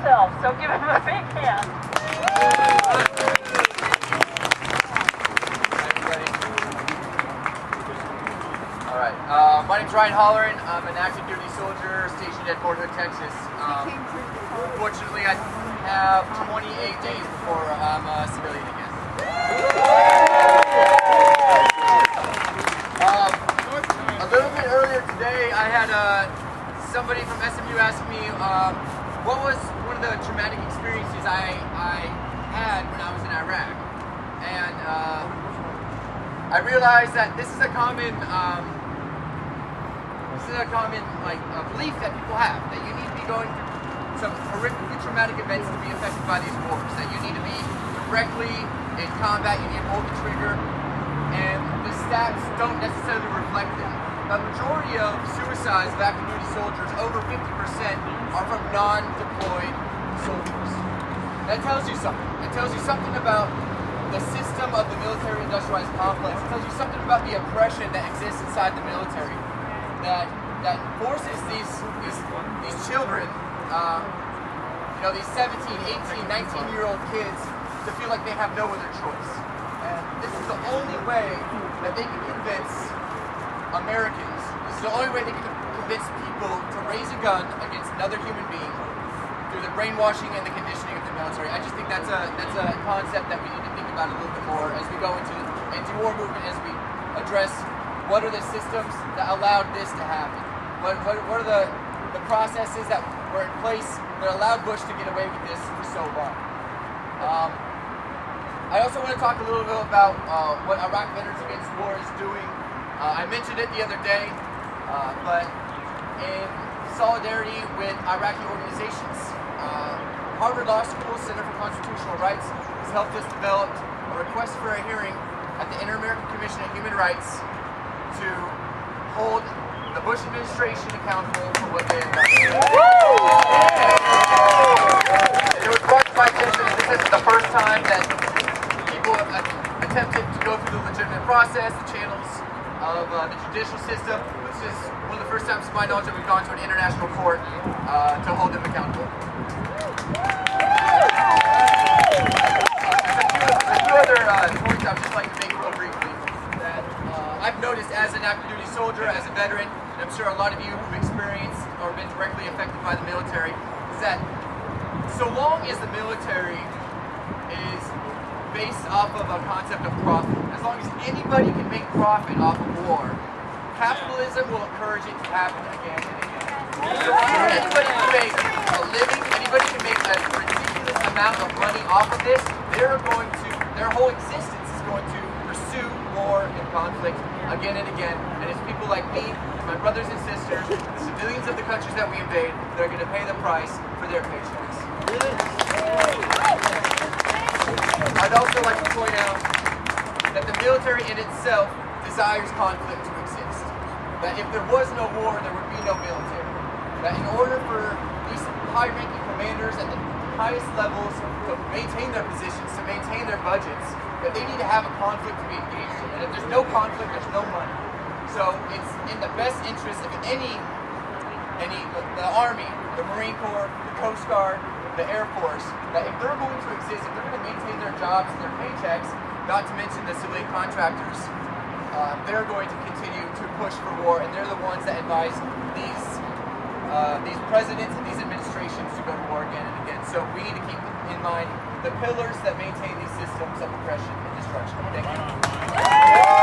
himself, so give him a big hand. Alright, my name's Holleran. I'm an active duty soldier stationed at Fort Hood, Texas. Fortunately, I have 28 days before I'm a civilian again. A little bit earlier today, I had somebody from SMU ask me what was one of the traumatic experiences I had when I was in Iraq, and I realized that this is a common belief that people have, that you need to be going through some horrifically traumatic events to be affected by these wars, that you need to be directly in combat, you need to pull the trigger, and the stats don't necessarily reflect that. A majority of suicides of active duty soldiers, over 50%, are from non-deployed soldiers. That tells you something. It tells you something about the system of the military-industrialized complex. It tells you something about the oppression that exists inside the military that forces these children, these 17, 18, 19-year-old kids to feel like they have no other choice. And this is the only way that they can convince Americans, this is the only way they can convince people to raise a gun against another human being through the brainwashing and the conditioning of the military. I just think that's a concept that we need to think about a little bit more as we go into anti-war movement, as we address what are the systems that allowed this to happen. What are the processes that were in place that allowed Bush to get away with this for so long. I also want to talk a little bit about what Iraq Veterans Against War is doing. I mentioned it the other day, but in solidarity with Iraqi organizations, Harvard Law School Center for Constitutional Rights has helped us develop a request for a hearing at the Inter-American Commission on Human Rights to hold the Bush administration accountable for what they have done. It was brought to my attention that this isn't the first time that people have attempted to go through the legitimate process, the channels of the judicial system. This is one of the first times, to my knowledge, that we've gone to an international court to hold them accountable. There's a few other points I would just like to make real briefly that I've noticed as an active duty soldier, as a veteran, and I'm sure a lot of you who've experienced or been directly affected by the military, is that so long as the military is based off of a concept of profit, as long as anybody can make profit off of war, capitalism will encourage it to happen again and again. So anybody can make a living, anybody can make a ridiculous amount of money off of this, their whole existence is going to pursue war and conflict again and again. And it's people like me, my brothers and sisters, the civilians of the countries that we invade, that are going to pay the price for their paychecks. I'd also like to point out that the military in itself desires conflict to exist. That if there was no war, there would be no military. That in order for these high-ranking commanders at the highest levels to maintain their positions, to maintain their budgets, that they need to have a conflict to be engaged in. And if there's no conflict, there's no money. So it's in the best interest of the Army, the Marine Corps, the Coast Guard, the Air Force, that if they're going to exist, if they're going to maintain their jobs and their paychecks, not to mention the civilian contractors, they're going to continue to push for war, and they're the ones that advise these presidents and these administrations to go to war again and again. So we need to keep in mind the pillars that maintain these systems of oppression and destruction. Thank you.